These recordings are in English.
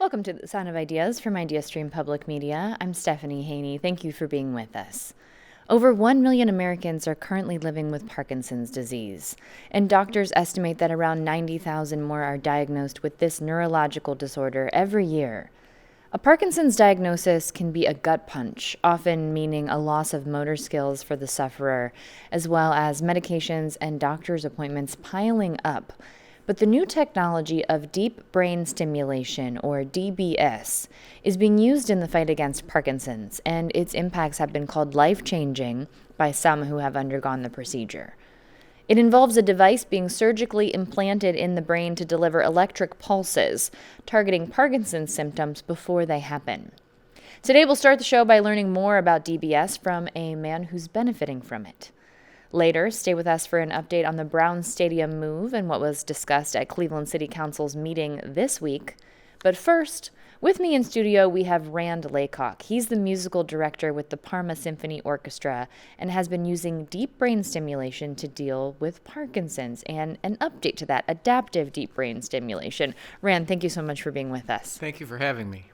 Welcome to the Sound of Ideas from IdeaStream Public Media. I'm Stephanie Haney. Thank you for being with us. Over 1 million Americans are currently living with Parkinson's disease, and doctors estimate that around 90,000 more are diagnosed with this neurological disorder every year. A Parkinson's diagnosis can be a gut punch, often meaning a loss of motor skills for the sufferer, as well as medications and doctor's appointments piling up. But the new technology of deep brain stimulation, or DBS, is being used in the fight against Parkinson's, and its impacts have been called life-changing by some who have undergone the procedure. It involves a device being surgically implanted in the brain to deliver electric pulses, targeting Parkinson's symptoms before they happen. Today we'll start the show by learning more about DBS from a man who's benefiting from it. Later, stay with us for an update on the Browns Stadium move and what was discussed at Cleveland City Council's meeting this week. But first, with me in studio, we have Rand Laycock. He's the musical director with the Parma Symphony Orchestra and has been using deep brain stimulation to deal with Parkinson's. And an update to that, adaptive deep brain stimulation. Rand, thank you so much for being with us. Thank you for having me.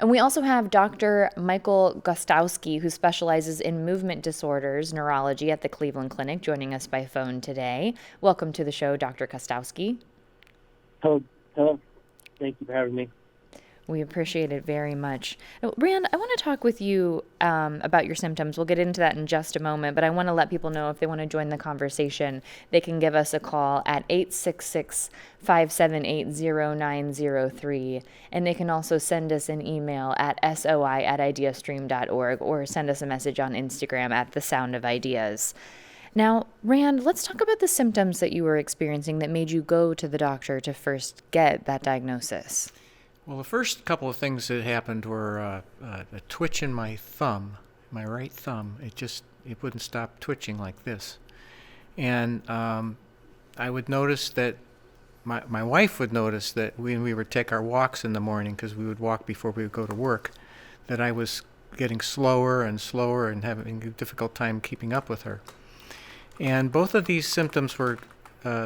And we also have Dr. Michael Gostowski, who specializes in movement disorders neurology at the Cleveland Clinic, joining us by phone today. Welcome to the show, Dr. Gostowski. Hello. Thank you for having me. We appreciate it very much. Now, Rand, I want to talk with you about your symptoms. We'll get into that in just a moment, but I want to let people know if they want to join the conversation, they can give us a call at 866-578-0903, and they can also send us an email at soi@ideastream.org or send us a message on Instagram at The Sound of Ideas. Now, Rand, let's talk about the symptoms that you were experiencing that made you go to the doctor to first get that diagnosis. Well, the first couple of things that happened were a twitch in my thumb, my right thumb. It wouldn't stop twitching like this. And I would notice that my wife would notice that when we would take our walks in the morning, because we would walk before we would go to work, that I was getting slower and slower and having a difficult time keeping up with her. And both of these symptoms were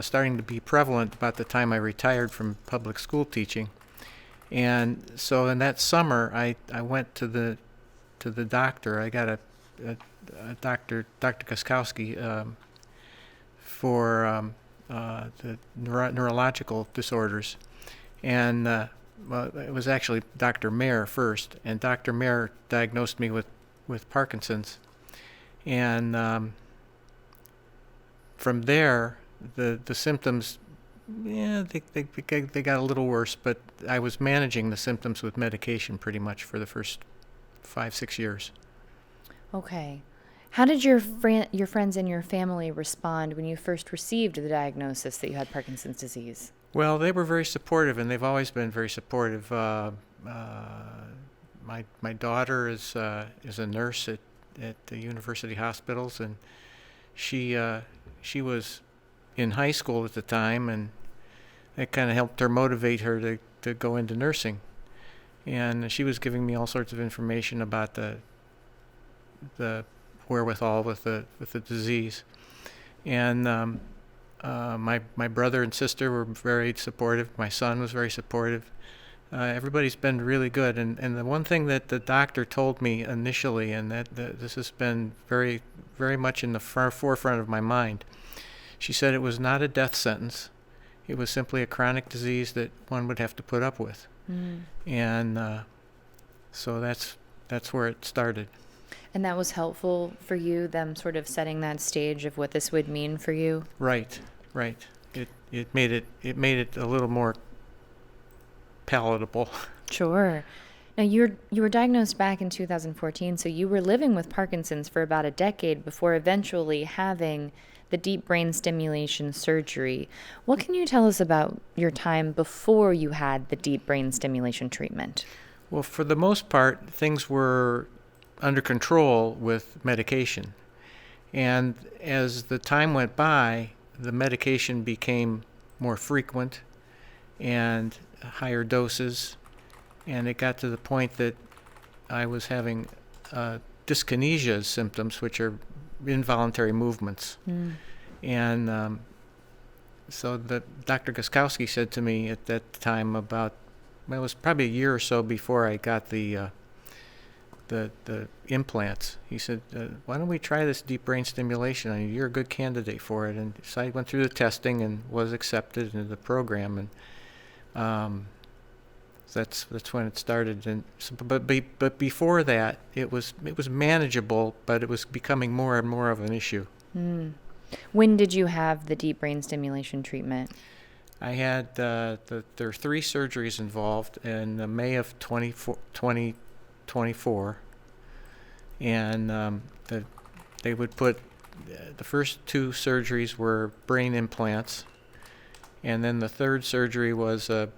starting to be prevalent about the time I retired from public school teaching. And so in that summer, I went to the doctor. I got a Dr. Gostowski for the neurological disorders, and well, it was actually Dr. Mayer first, and Dr. Mayer diagnosed me with Parkinson's, and from there the symptoms. Yeah, they got a little worse, but I was managing the symptoms with medication pretty much for the first 5-6 years. Okay. How did your friends and your family respond when you first received the diagnosis that you had Parkinson's disease? Well, they were very supportive, and they've always been very supportive. My daughter is a nurse at the university hospitals, and she was in high school at the time, and it kind of helped her motivate her to go into nursing. And she was giving me all sorts of information about the wherewithal with the disease. And my brother and sister were very supportive. My son was very supportive. Everybody's been really good. And the one thing that the doctor told me initially, and that this has been very, very much in the forefront of my mind, she said it was not a death sentence. It was simply a chronic disease that one would have to put up with. Mm. And so that's where it started. And that was helpful for you, them sort of setting that stage of what this would mean for you? Right. It made it a little more palatable. Sure. Now, you were diagnosed back in 2014, so you were living with Parkinson's for about a decade before eventually having the deep brain stimulation surgery. What can you tell us about your time before you had the deep brain stimulation treatment? Well, for the most part, things were under control with medication. And as the time went by, the medication became more frequent and higher doses. And it got to the point that I was having dyskinesia symptoms, which are involuntary movements. Mm. And so Dr. Gostowski said to me at that time about it was probably a year or so before I got the implants. He said, "Why don't we try this deep brain stimulation? I mean, you're a good candidate for it." And so I went through the testing and was accepted into the program, and that's when it started. And so, but before that, it was manageable, but it was becoming more and more of an issue. When did you have the deep brain stimulation treatment? I had there are 3 surgeries involved in May of 2024, and they would put the first 2 surgeries were brain implants, and then the third surgery was a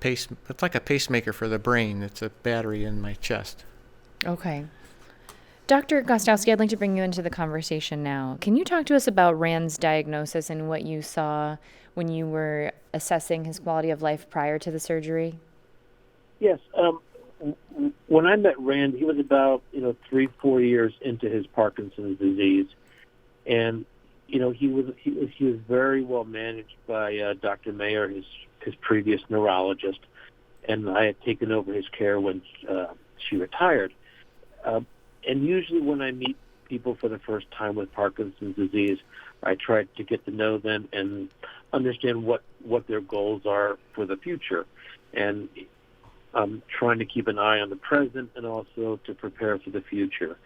it's like a pacemaker for the brain. It's a battery in my chest. Okay. Dr. Gostowski, I'd like to bring you into the conversation now. Can you talk to us about Rand's diagnosis and what you saw when you were assessing his quality of life prior to the surgery? Yes. When I met Rand, he was about 3-4 years into his Parkinson's disease, and he was very well managed by Dr. Mayer, his previous neurologist, and I had taken over his care when she retired. And usually when I meet people for the first time with Parkinson's disease, I try to get to know them and understand what their goals are for the future. And I'm trying to keep an eye on the present and also to prepare for the future.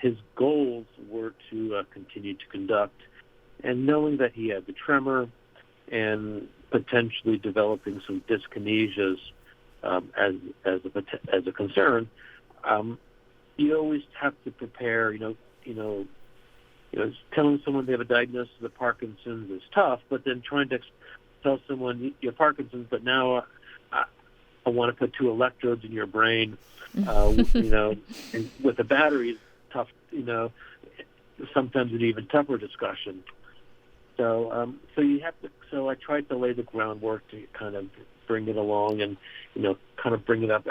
His goals were to continue to conduct, and knowing that he had the tremor and potentially developing some dyskinesias as a concern, you always have to prepare. Telling someone they have a diagnosis of Parkinson's is tough, but then trying to tell someone you have Parkinson's, but now I want to put 2 electrodes in your brain, and with a battery is tough. Sometimes an even tougher discussion. So you have to. So I tried to lay the groundwork to kind of bring it along, and kind of bring it up,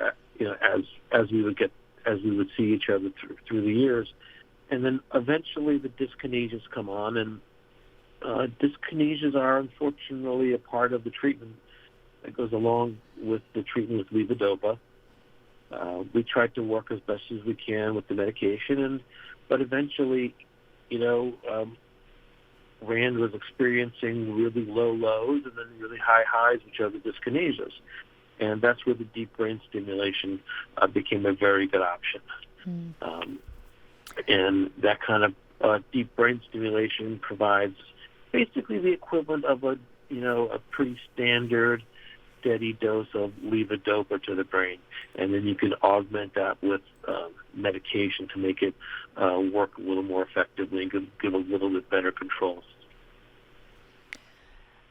as we would see each other through the years, and then eventually the dyskinesias come on, and dyskinesias are unfortunately a part of the treatment that goes along with the treatment with levodopa. We tried to work as best as we can with the medication, but eventually, Rand was experiencing really low lows and then really high highs, which are the dyskinesias. And that's where the deep brain stimulation became a very good option. And that kind of deep brain stimulation provides basically the equivalent of a pretty standard, steady dose of levodopa to the brain. And then you can augment that with medication to make it work a little more effectively and give a little bit better controls.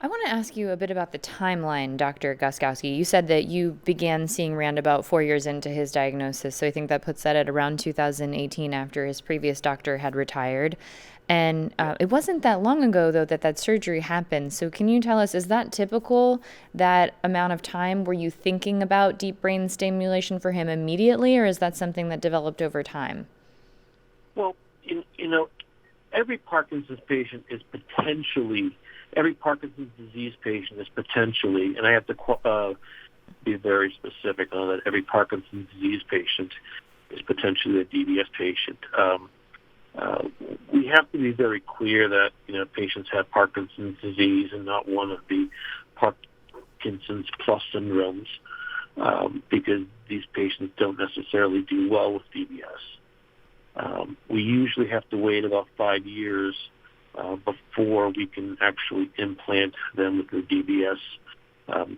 I want to ask you a bit about the timeline, Dr. Gostowski. You said that you began seeing Rand about 4 years into his diagnosis, so I think that puts that at around 2018 after his previous doctor had retired. And it wasn't that long ago, though, that surgery happened. So can you tell us, is that typical, that amount of time? Were you thinking about deep brain stimulation for him immediately, or is that something that developed over time? Well, every Parkinson's patient is potentially... Every Parkinson's disease patient is potentially, and I have to be very specific on that, every Parkinson's disease patient is potentially a DBS patient. We have to be very clear that, patients have Parkinson's disease and not one of the Parkinson's plus syndromes, because these patients don't necessarily do well with DBS. We usually have to wait about 5 years before we can actually implant them with the DBS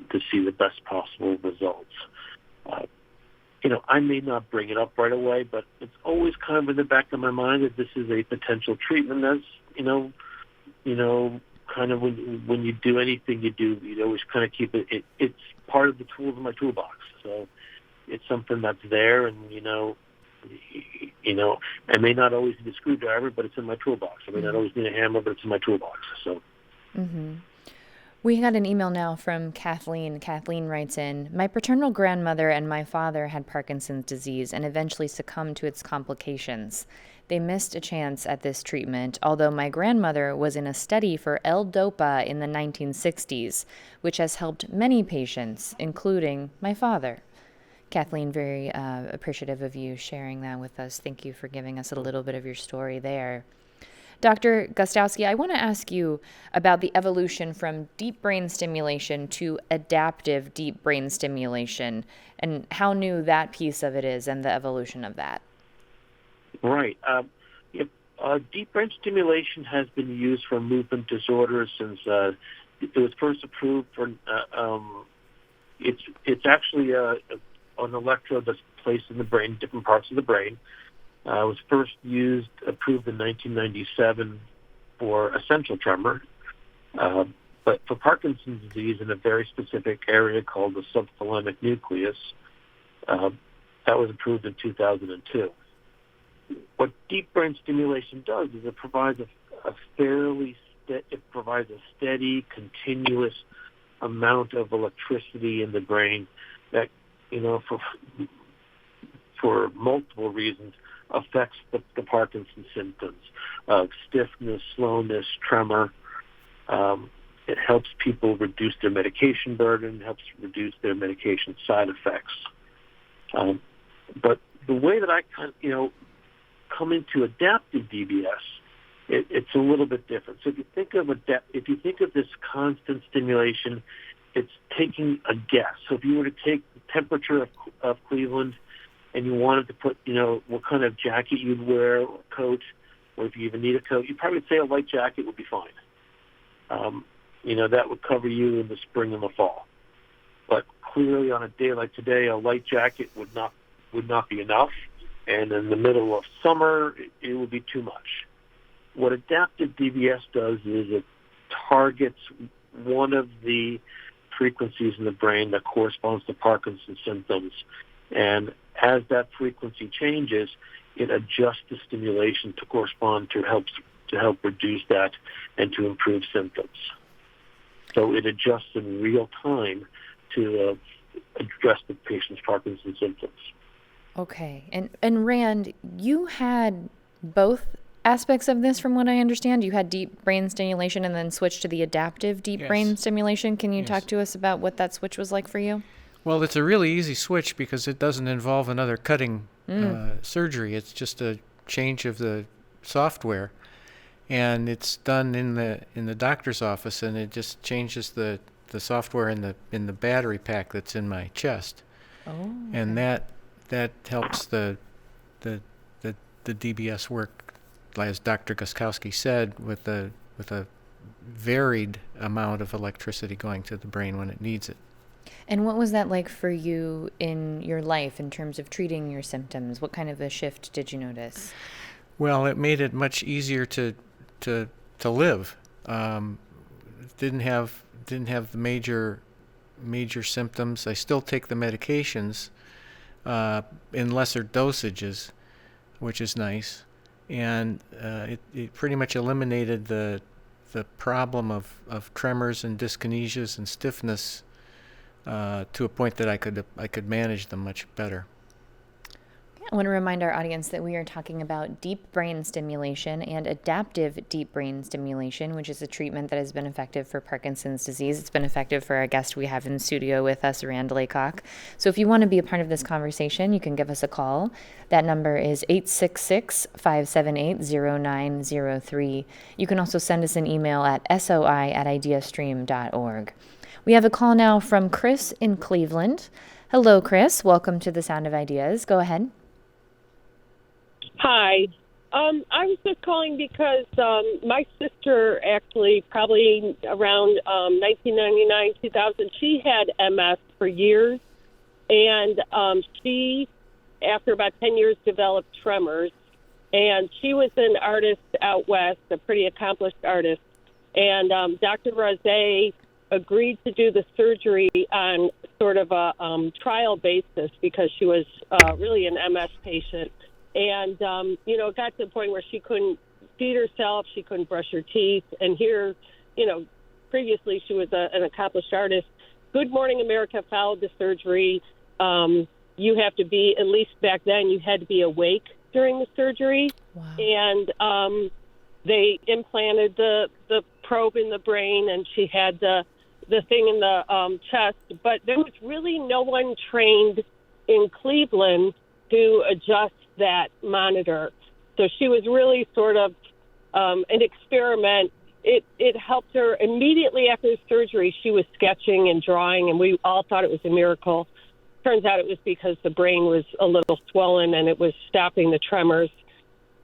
to see the best possible results. I may not bring it up right away, but it's always kind of in the back of my mind that this is a potential treatment. That's, kind of when you do anything you always kind of keep it. It's part of the tools in my toolbox. So it's something that's there, and I may not always need a screwdriver, but it's in my toolbox. I may not always need a hammer, but it's in my toolbox. So. Mm-hmm. We got an email now from Kathleen. Kathleen writes in, "My paternal grandmother and my father had Parkinson's disease and eventually succumbed to its complications. they missed a chance at this treatment, although my grandmother was in a study for L-DOPA in the 1960s, which has helped many patients, including my father. Kathleen, very appreciative of you sharing that with us. Thank you for giving us a little bit of your story there. Dr. Gostowski, I want to ask you about the evolution from deep brain stimulation to adaptive deep brain stimulation and how new that piece of it is and the evolution of that. Right. Deep brain stimulation has been used for movement disorders since it was first approved for. It's actually an electrode that's placed in the brain, different parts of the brain. It was first approved in 1997 for essential tremor, but for Parkinson's disease in a very specific area called the subthalamic nucleus, that was approved in 2002. What deep brain stimulation does is it provides a steady, continuous amount of electricity in the brain that, for multiple reasons, affects the Parkinson's symptoms of stiffness, slowness, tremor. It helps people reduce their medication burden, helps reduce their medication side effects. But the way that I come into adaptive DBS, it's a little bit different. So if you think of this constant stimulation, it's taking a guess. So if you were to take the temperature of Cleveland and you wanted to put, what kind of jacket you'd wear or coat, or if you even need a coat, you'd probably say a light jacket would be fine. That would cover you in the spring and the fall. But clearly on a day like today, a light jacket would not be enough. And in the middle of summer, it would be too much. What adaptive DBS does is it targets one of the frequencies in the brain that corresponds to Parkinson's symptoms. And as that frequency changes, it adjusts the stimulation to correspond to help reduce that and to improve symptoms. So it adjusts in real time to address the patient's Parkinson's symptoms. Okay. And Rand, you had both aspects of this from what I understand. You had deep brain stimulation and then switched to the adaptive deep brain stimulation. Can you talk to us about what that switch was like for you? Well, it's a really easy switch because it doesn't involve another cutting surgery. It's just a change of the software, and it's done in the doctor's office, and it just changes the software in the battery pack that's in my chest. Oh. Okay. And that helps the DBS work, as Dr. Gostowski said, with a varied amount of electricity going to the brain when it needs it. And what was that like for you in your life in terms of treating your symptoms? What kind of a shift did you notice? Well, it made it much easier to live. Didn't have the major symptoms. I still take the medications in lesser dosages, which is nice, and it pretty much eliminated the problem of tremors and dyskinesias and stiffness to a point that I could manage them much better. I want to remind our audience that we are talking about deep brain stimulation and adaptive deep brain stimulation, which is a treatment that has been effective for Parkinson's disease. It's been effective for our guest we have in studio with us, Rand Laycock. So if you want to be a part of this conversation, you can give us a call. That number is 866-578-0903. You can also send us an email at soi@ideastream.org. We have a call now from Chris in Cleveland. Hello, Chris. Welcome to the Sound of Ideas. Go ahead. Hi. I was just calling because my sister actually probably around 1999, 2000, she had MS for years. And she, after about 10 years, developed tremors. And she was an artist out west, a pretty accomplished artist. And Dr. Rose agreed to do the surgery on sort of a trial basis because she was really an MS patient. And, it got to the point where she couldn't feed herself, she couldn't brush her teeth. And here, previously she was an accomplished artist. Good Morning America followed the surgery. You have to be, at least back then, you had to be awake during the surgery. Wow. And they implanted the probe in the brain, and she had the thing in the chest. But there was really no one trained in Cleveland to adjust that monitor. So she was really sort of an experiment. It helped her immediately after the surgery. She was sketching and drawing, and we all thought it was a miracle. Turns out it was because the brain was a little swollen and it was stopping the tremors.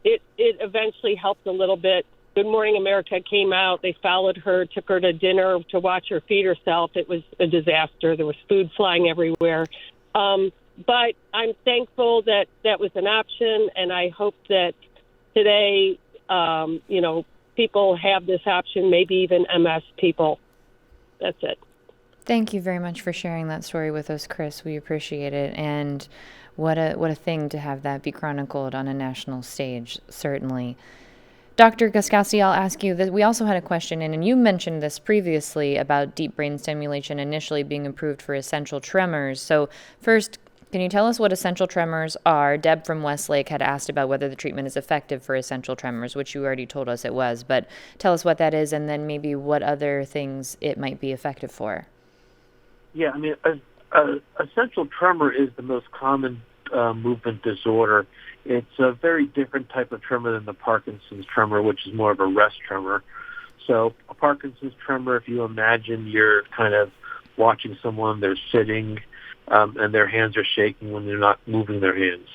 It eventually helped a little bit. Good Morning America came out. They followed her, took her to dinner to watch her feed herself. It was a disaster. There was food flying everywhere. But I'm thankful that that was an option, and I hope that today, people have this option, maybe even MS people. That's it. Thank you very much for sharing that story with us, Chris. We appreciate it. And what a thing to have that be chronicled on a national stage, certainly. Dr. Guskowski, I'll ask you that we also had a question in, and you mentioned this previously about deep brain stimulation initially being approved for essential tremors. So first, can you tell us what essential tremors are? Deb from Westlake had asked about whether the treatment is effective for essential tremors, which you already told us it was, but tell us what that is and then maybe what other things it might be effective for. Yeah, I mean, essential tremor is the most common movement disorder. It's a very different type of tremor than the Parkinson's tremor, which is more of a rest tremor. So a Parkinson's tremor, if you imagine you're kind of watching someone, they're sitting, and their hands are shaking when they're not moving their hands.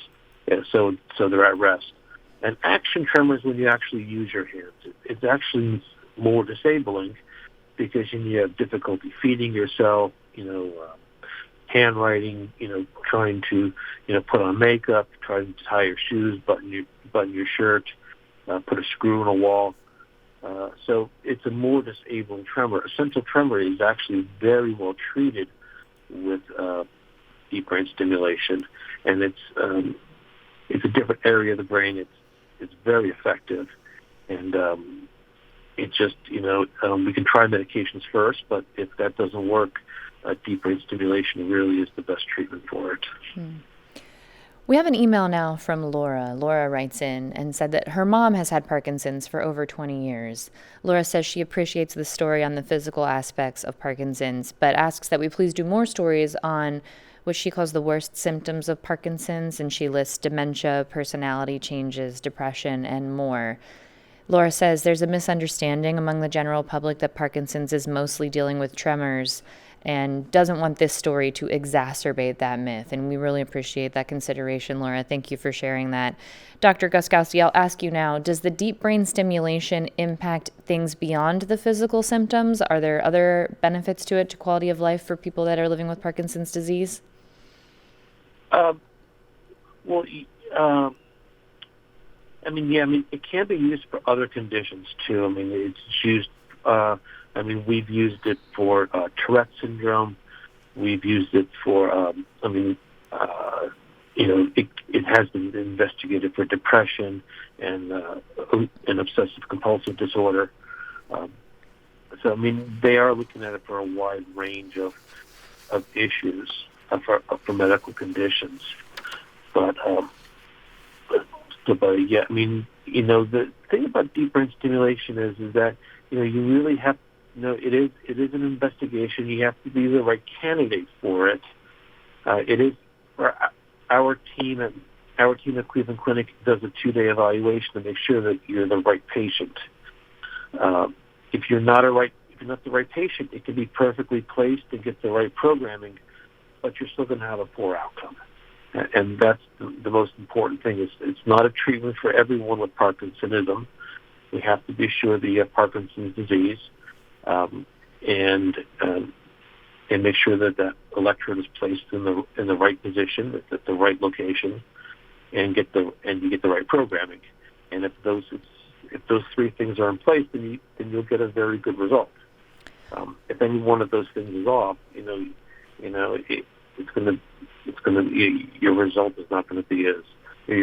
Yeah, so they're at rest. And action tremor is when you actually use your hands. It's actually more disabling because you have difficulty feeding yourself, handwriting, trying to, put on makeup, trying to tie your shoes, button your shirt, put a screw in a wall. So it's a more disabling tremor. Essential tremor is actually very well treated with deep brain stimulation, and it's a different area of the brain. It's very effective, and it's just we can try medications first, but if that doesn't work, deep brain stimulation really is the best treatment for it. We have an email now from Laura. Laura writes in and said that her mom has had Parkinson's for over 20 years. Laura says she appreciates the story on the physical aspects of Parkinson's, but asks that we please do more stories on what she calls the worst symptoms of Parkinson's, and she lists dementia, personality changes, depression, and more. Laura says there's a misunderstanding among the general public that Parkinson's is mostly dealing with tremors and doesn't want this story to exacerbate that myth. And we really appreciate that consideration, Laura. Thank you for sharing that. Dr. Guskowski, I'll ask you now, does the deep brain stimulation impact things beyond the physical symptoms? Are there other benefits to it, to quality of life for people that are living with Parkinson's disease? It can be used for other conditions too. It's used. We've used it for Tourette syndrome. We've used it for. It has been investigated for depression and obsessive compulsive disorder. They are looking at it for a wide range of issues for medical conditions. The thing about deep brain stimulation is that, you really have, it is an investigation. You have to be the right candidate for it. It is for our team at Cleveland Clinic does a 2-day evaluation to make sure that you're the right patient. If you're not the right patient, it can be perfectly placed and get the right programming, but you're still going to have a poor outcome. And that's the most important thing. It's not a treatment for everyone with Parkinsonism. We have to be sure that you have Parkinson's disease, and make sure that that electrode is placed in the right position, at the right location, and you get the right programming. And if those 3 things are in place, then you'll get a very good result. If any one of those things is off, your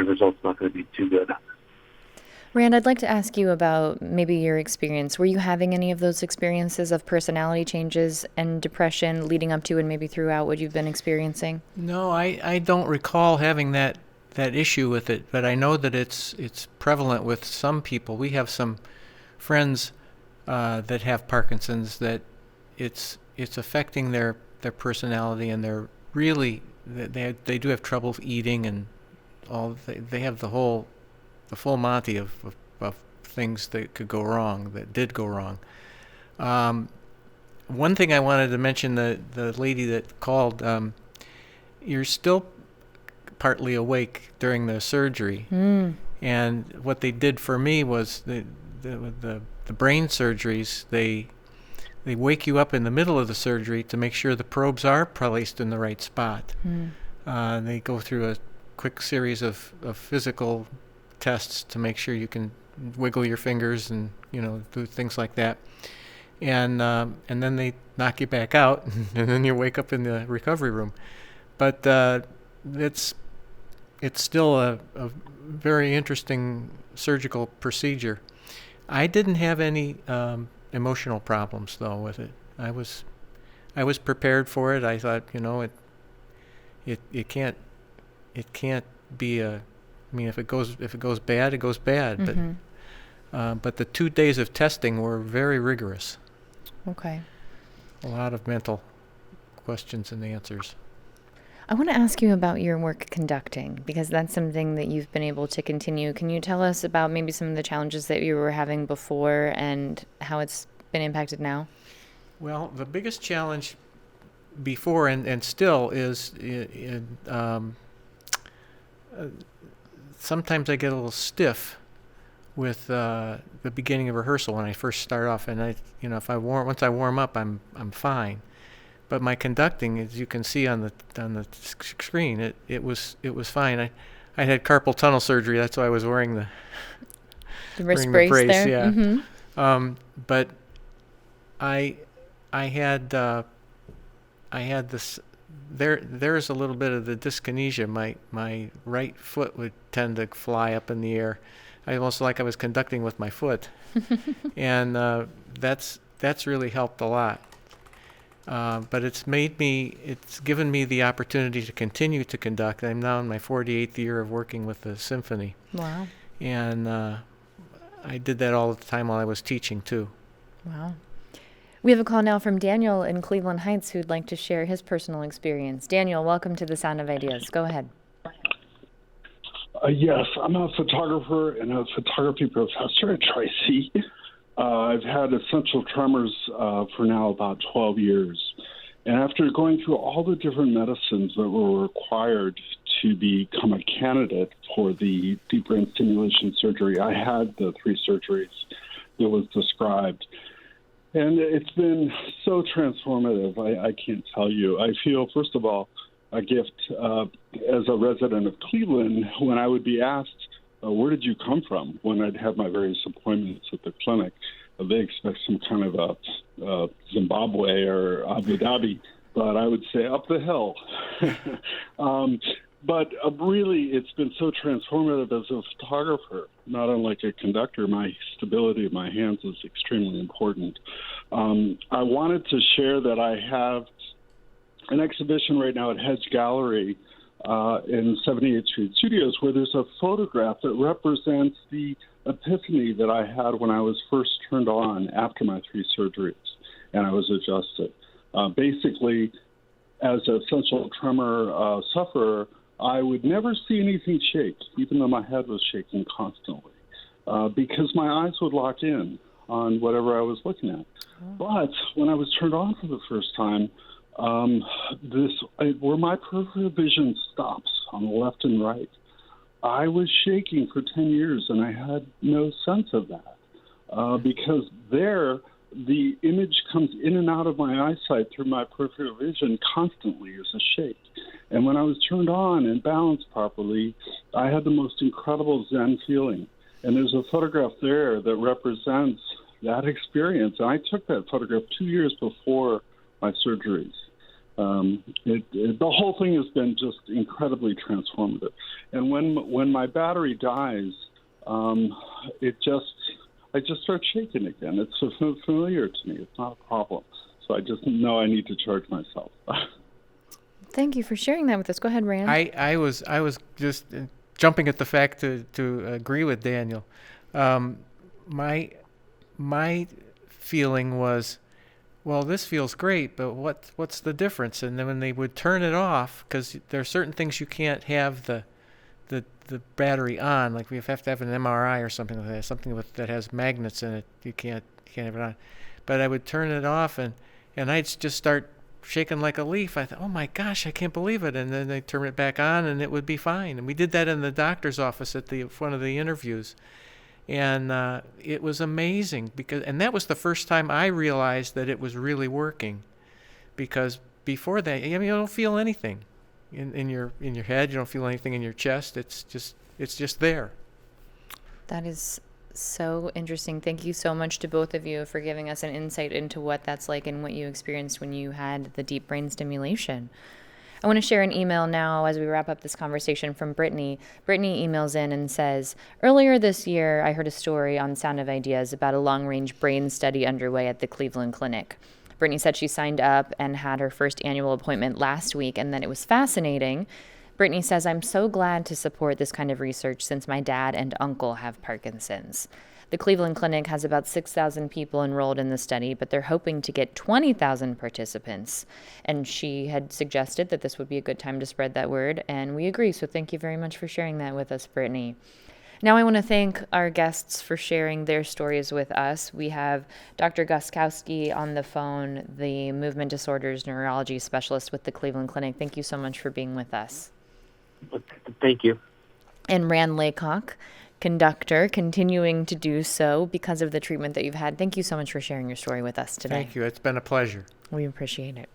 result's not going to be too good. Rand, I'd like to ask you about maybe your experience. Were you having any of those experiences of personality changes and depression leading up to and maybe throughout what you've been experiencing? No, I don't recall having that that issue with it, but I know that it's prevalent with some people. We have some friends that have Parkinson's that it's affecting their personality, and they're really they do have trouble eating, and they have the full Monty of things that could go wrong, that did go wrong. One thing I wanted to mention, the lady that called, you're still partly awake during the surgery. And what they did for me was the brain surgeries, they wake you up in the middle of the surgery to make sure the probes are placed in the right spot. They go through a quick series of physical tests to make sure you can wiggle your fingers and do things like that. And then they knock you back out, and then you wake up in the recovery room. But it's still a very interesting surgical procedure. I didn't have any emotional problems though with it. I was prepared for it. I thought, it can't be a. I mean, if it goes bad, it goes bad. Mm-hmm. But the 2 days of testing were very rigorous. Okay. A lot of mental questions and answers. I want to ask you about your work conducting, because that's something that you've been able to continue. Can you tell us about maybe some of the challenges that you were having before and how it's been impacted now? Well, the biggest challenge before and still is sometimes I get a little stiff with the beginning of rehearsal when I first start off, and once I warm up, I'm fine. But my conducting, as you can see on the screen, it was fine. I had carpal tunnel surgery. That's why I was wearing the wrist brace there. Yeah. Mm-hmm. But I had this. There's a little bit of the dyskinesia. My right foot would tend to fly up in the air. I almost like I was conducting with my foot, and that's really helped a lot. But it's given me the opportunity to continue to conduct. I'm now in my 48th year of working with the symphony. Wow. And I did that all the time while I was teaching too. Wow. We have a call now from Daniel in Cleveland Heights who'd like to share his personal experience. Daniel, welcome to The Sound of Ideas. Go ahead. Yes, I'm a photographer and a photography professor at Tri-C. I've had essential tremors for now about 12 years. And after going through all the different medicines that were required to become a candidate for the deep brain stimulation surgery, I had the 3 surgeries that was described. And it's been so transformative, I can't tell you. I feel, first of all, a gift as a resident of Cleveland when I would be asked, where did you come from? When I'd have my various appointments at the clinic, they expect some kind of a Zimbabwe or Abu Dhabi, but I would say up the hill. But really, it's been so transformative as a photographer. Not unlike a conductor, my stability of my hands is extremely important. I wanted to share that I have an exhibition right now at Hedge Gallery in 78th Street Studios, where there's a photograph that represents the epiphany that I had when I was first turned on after my 3 surgeries and I was adjusted. Basically, as an essential tremor sufferer, I would never see anything shake, even though my head was shaking constantly, because my eyes would lock in on whatever I was looking at. But when I was turned on for the first time, where my peripheral vision stops on the left and right, I was shaking for 10 years, and I had no sense of that because there the image comes in and out of my eyesight through my peripheral vision constantly as a shake. And when I was turned on and balanced properly, I had the most incredible Zen feeling. And there's a photograph there that represents that experience. And I took that photograph 2 years before my surgeries. The whole thing has been just incredibly transformative. And when my battery dies, I just start shaking again. It's so familiar to me. It's not a problem. So I just know I need to charge myself. Thank you for sharing that with us. Go ahead, Rand. I was just jumping at the fact to agree with Daniel. My feeling was, well, this feels great, but what's the difference? And then when they would turn it off, because there are certain things you can't have the battery on, like we have to have an MRI or something like that, something that has magnets in it. You can't have it on. But I would turn it off, and I'd just start shaking like a leaf. I thought, oh my gosh, I can't believe it. And then they turn it back on, and it would be fine. And we did that in the doctor's office at one of the interviews. And it was amazing, and that was the first time I realized that it was really working, because before that, you don't feel anything in your head. You don't feel anything in your chest. It's just there. That is so interesting. Thank you so much to both of you for giving us an insight into what that's like and what you experienced when you had the deep brain stimulation. I want to share an email now as we wrap up this conversation from Brittany. Brittany emails in and says, earlier this year, I heard a story on Sound of Ideas about a long-range brain study underway at the Cleveland Clinic. Brittany said she signed up and had her first annual appointment last week, and then it was fascinating. Brittany says, I'm so glad to support this kind of research since my dad and uncle have Parkinson's. The Cleveland Clinic has about 6,000 people enrolled in the study, but they're hoping to get 20,000 participants. And she had suggested that this would be a good time to spread that word, and we agree. So thank you very much for sharing that with us, Brittany. Now I want to thank our guests for sharing their stories with us. We have Dr. Gostkowski on the phone, the movement disorders neurology specialist with the Cleveland Clinic. Thank you so much for being with us. Thank you. And Rand Laycock, conductor, continuing to do so because of the treatment that you've had. Thank you so much for sharing your story with us today. Thank you. It's been a pleasure. We appreciate it.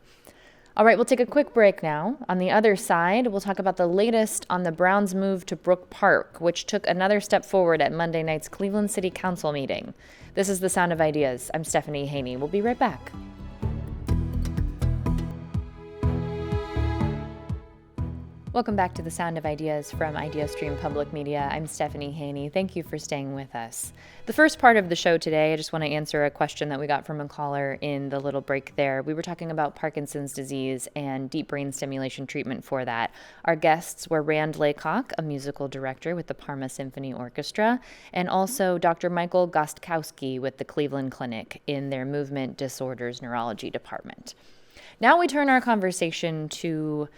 All right, we'll take a quick break now. On the other side, we'll talk about the latest on the Browns' move to Brook Park, which took another step forward at Monday night's Cleveland City Council meeting. This is The Sound of Ideas. I'm Stephanie Haney. We'll be right back. Welcome back to The Sound of Ideas from IdeaStream Public Media. I'm Stephanie Haney. Thank you for staying with us. The first part of the show today, I just want to answer a question that we got from a caller in the little break there. We were talking about Parkinson's disease and deep brain stimulation treatment for that. Our guests were Rand Laycock, a musical director with the Parma Symphony Orchestra, and also Dr. Michael Gostkowski with the Cleveland Clinic in their movement disorders neurology department. Now we turn our conversation to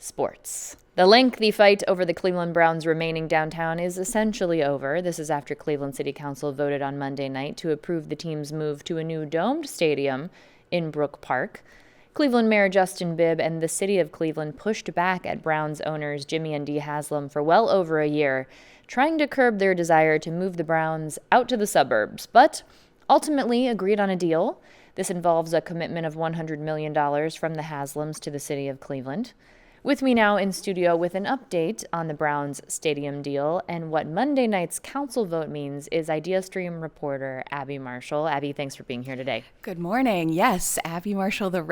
sports. The lengthy fight over the Cleveland Browns remaining downtown is essentially over. This is after Cleveland City Council voted on Monday night to approve the team's move to a new domed stadium in Brook Park. Cleveland Mayor Justin Bibb and the city of Cleveland pushed back at Browns owners Jimmy and Dee Haslam for well over a year, trying to curb their desire to move the Browns out to the suburbs, but ultimately agreed on a deal. This involves a commitment of $100 million from the Haslams to the city of Cleveland. With me now in studio with an update on the Browns stadium deal and what Monday night's council vote means is IdeaStream reporter Abby Marshall. Abby, thanks for being here today. Good morning. Yes, Abby Marshall, the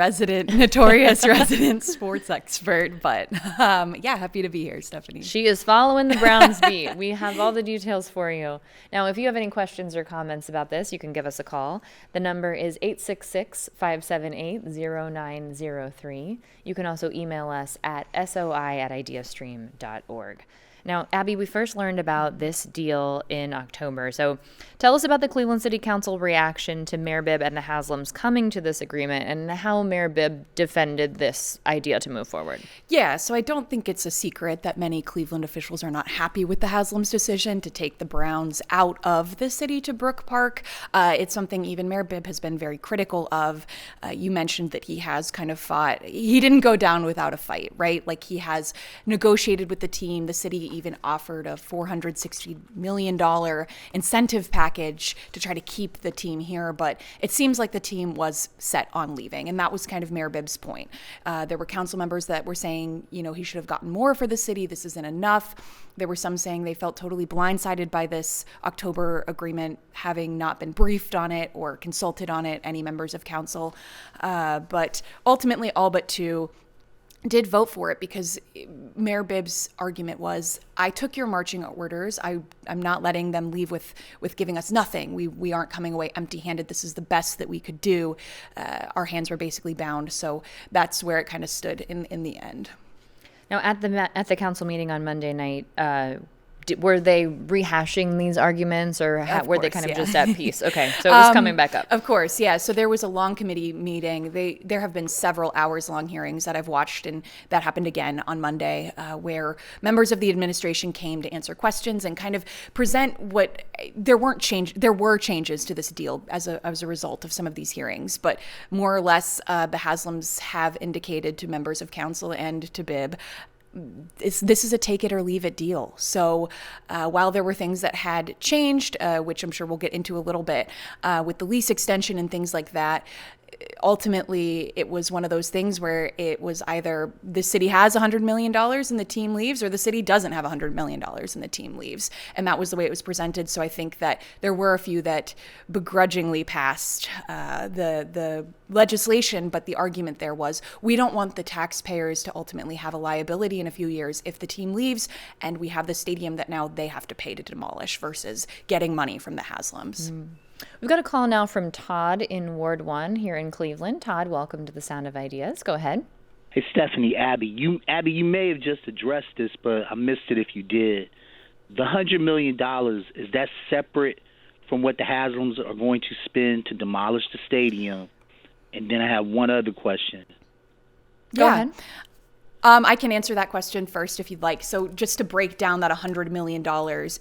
notorious resident sports expert. But happy to be here, Stephanie. She is following the Browns beat. We have all the details for you. Now, if you have any questions or comments about this, you can give us a call. The number is 866-578-0903. You can also email us at soi@ideastream.org. Now, Abby, we first learned about this deal in October. So tell us about the Cleveland City Council reaction to Mayor Bibb and the Haslams coming to this agreement and how Mayor Bibb defended this idea to move forward. Yeah, so I don't think it's a secret that many Cleveland officials are not happy with the Haslams' decision to take the Browns out of the city to Brook Park. It's something even Mayor Bibb has been very critical of. You mentioned that he has kind of fought. He didn't go down without a fight, right? Like he has negotiated with the team. The city even offered a $460 million incentive package to try to keep the team here, but it seems like the team was set on leaving, and that was kind of Mayor Bibb's point. There were council members that were saying, he should have gotten more for the city. This isn't enough. There were some saying they felt totally blindsided by this October agreement, having not been briefed on it or consulted on it, any members of council. But ultimately, all but two did vote for it because Mayor Bibb's argument was, I took your marching orders. I'm not letting them leave with giving us nothing. We aren't coming away empty-handed. This is the best that we could do. Our hands were basically bound. So that's where it kind of stood in the end. Now, at the council meeting on Monday night, were they rehashing these arguments, or were they kind of just at peace? Okay, so it was coming back up. Of course, yeah. So there was a long committee meeting. There have been several hours-long hearings that I've watched, and that happened again on Monday, where members of the administration came to answer questions and kind of present what there were changes to this deal as a result of some of these hearings, but more or less, the Haslams have indicated to members of council and to Bibb, this is a take it or leave it deal. So while there were things that had changed, which I'm sure we'll get into a little bit, with the lease extension and things like that, ultimately it was one of those things where it was either the city has $100 million and the team leaves, or the city doesn't have $100 million and the team leaves. And that was the way it was presented. So I think that there were a few that begrudgingly passed the legislation, but the argument there was, we don't want the taxpayers to ultimately have a liability in a few years if the team leaves and we have the stadium that now they have to pay to demolish versus getting money from the Haslams. We've got a call now from Todd in Ward 1 here in Cleveland. Todd, welcome to the Sound of Ideas. Go ahead. Hey, Stephanie, Abby, you may have just addressed this, but I missed it if you did. The $100 million, is that separate from what the Haslams are going to spend to demolish the stadium? And then I have one other question. Go ahead. I can answer that question first if you'd like. So just to break down that $100 million,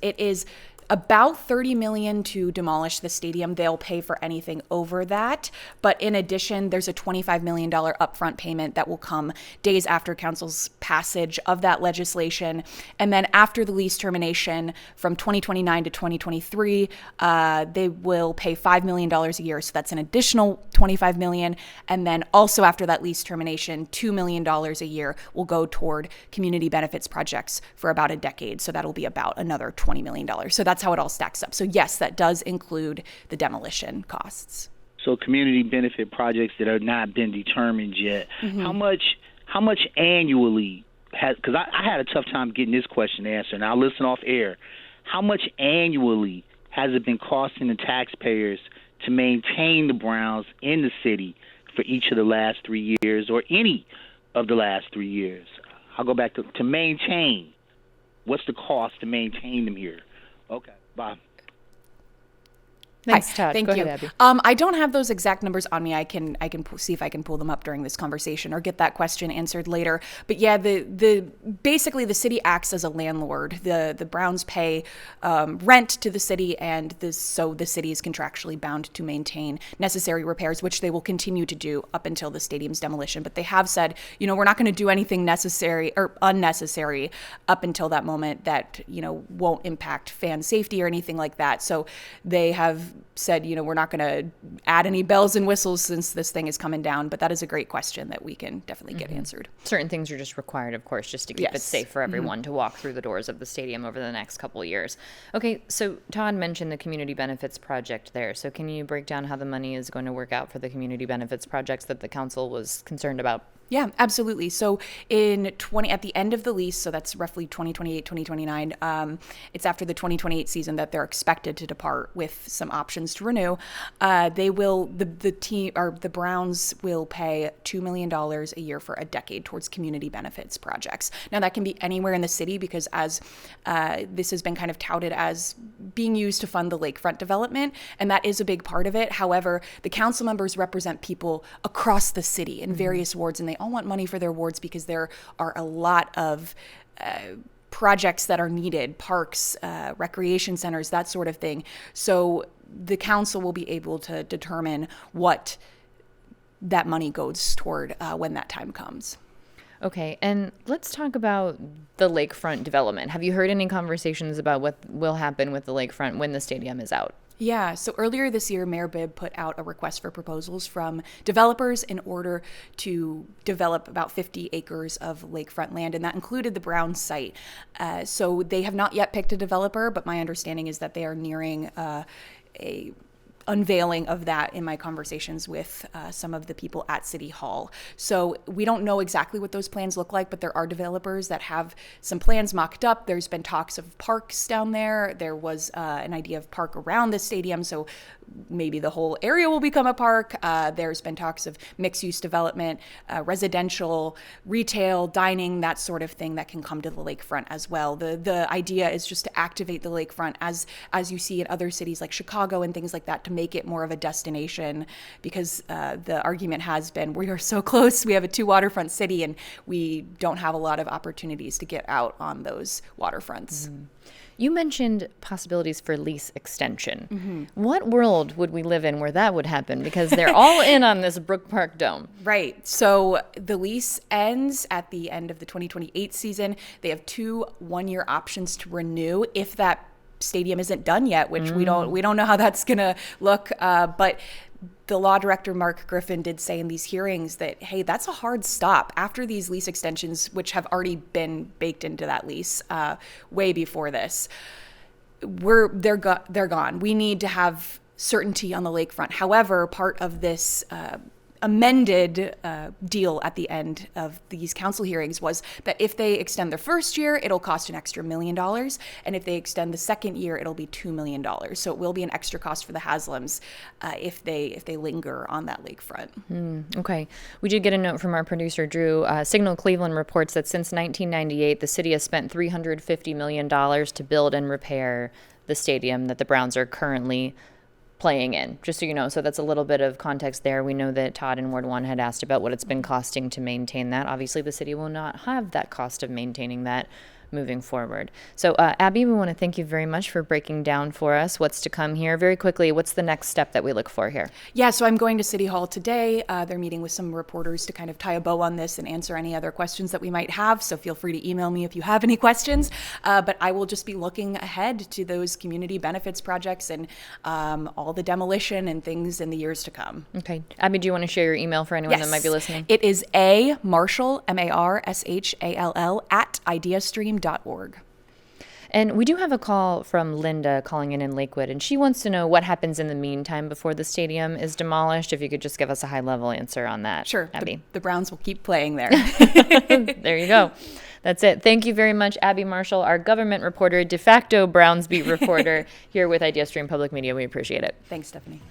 it is about $30 million to demolish the stadium. They'll pay for anything over that. But in addition, there's a $25 million upfront payment that will come days after council's passage of that legislation. And then after the lease termination from 2029 to 2023, they will pay $5 million a year. So that's an additional $25 million. And then also after that lease termination, $2 million a year will go toward community benefits projects for about a decade. So that'll be about another $20 million. So that's how it all stacks up. So yes, that does include the demolition costs. So community benefit projects that have not been determined yet, how much annually because I had a tough time getting this question answered, and I'll listen off air. How much annually has it been costing the taxpayers to maintain the Browns in the city for each of the last 3 years or any of the last 3 years? I'll go back to maintain. What's the cost to maintain them here? Okay, bye. Thanks, Hi, Todd. thank Go you. ahead, Abby. I don't have those exact numbers on me. I can see if I can pull them up during this conversation or get that question answered later. But yeah, basically the city acts as a landlord. The Browns pay rent to the city, and so the city is contractually bound to maintain necessary repairs, which they will continue to do up until the stadium's demolition. But they have said, we're not going to do anything necessary or unnecessary up until that moment that won't impact fan safety or anything like that. So they have said, we're not going to add any bells and whistles since this thing is coming down. But that is a great question that we can definitely get answered. Certain things are just required, of course, just to keep it safe for everyone to walk through the doors of the stadium over the next couple of years. Okay, so Todd mentioned the community benefits project there. So can you break down how the money is going to work out for the community benefits projects that the council was concerned about? Yeah, absolutely. So at the end of the lease, so that's roughly 2028, 2029, it's after the 2028 season that they're expected to depart with some options to renew. The Browns will pay $2 million a year for a decade towards community benefits projects. Now that can be anywhere in the city because as this has been kind of touted as being used to fund the lakefront development, and that is a big part of it. However, the council members represent people across the city in various wards, and they all want money for their wards because there are a lot of projects that are needed, parks, recreation centers, that sort of thing. So the council will be able to determine what that money goes toward when that time comes. Okay, and let's talk about the lakefront development. Have you heard any conversations about what will happen with the lakefront when the stadium is out? Yeah, so earlier this year, Mayor Bibb put out a request for proposals from developers in order to develop about 50 acres of lakefront land, and that included the Brown site. So they have not yet picked a developer, but my understanding is that they are nearing a unveiling of that in my conversations with some of the people at City Hall. So we don't know exactly what those plans look like, but there are developers that have some plans mocked up. There's been talks of parks down there. There was an idea of park around the stadium. So maybe the whole area will become a park. There's been talks of mixed-use development, residential, retail, dining, that sort of thing that can come to the lakefront as well. The idea is just to activate the lakefront as you see in other cities like Chicago and things like that, to make it more of a destination, because the argument has been we are so close. We have a 2 waterfront city and we don't have a lot of opportunities to get out on those waterfronts. Mm-hmm. You mentioned possibilities for lease extension. Mm-hmm. What world would we live in where that would happen? Because they're all in on this Brook Park Dome. Right. So the lease ends at the end of the 2028 season. They have 2 one-year options to renew if that stadium isn't done yet, which we don't know how that's going to look. But the law director, Mark Griffin, did say in these hearings that, hey, that's a hard stop after these lease extensions, which have already been baked into that lease way before this. They're gone. We need to have certainty on the lakefront. However, part of this amended deal at the end of these council hearings was that if they extend their first year, it'll cost an extra $1 million, and if they extend the second year, it'll be $2 million. So it will be an extra cost for the Haslams if they linger on that lakefront. Okay. We did get a note from our producer, Drew. Signal Cleveland reports that since 1998, the city has spent $350 million to build and repair the stadium that the Browns are currently playing in, just so you know. So that's a little bit of context there. We know that Todd in Ward 1 had asked about what it's been costing to maintain that. Obviously, the city will not have that cost of maintaining that moving forward. So, Abby, we want to thank you very much for breaking down for us what's to come here. Very quickly, what's the next step that we look for here? Yeah, so I'm going to City Hall today. They're meeting with some reporters to kind of tie a bow on this and answer any other questions that we might have. So feel free to email me if you have any questions. But I will just be looking ahead to those community benefits projects and all the demolition and things in the years to come. Okay. Abby, do you want to share your email for anyone that might be listening? It is Marshall, MARSHALL, at ideastream.org. And we do have a call from Linda calling in Lakewood, and she wants to know what happens in the meantime before the stadium is demolished. If you could just give us a high-level answer on that, Sure. Abby. The Browns will keep playing there. There you go. That's it. Thank you very much, Abby Marshall, our government reporter, de facto Browns beat reporter here with IdeaStream Public Media. We appreciate it. Thanks, Stephanie.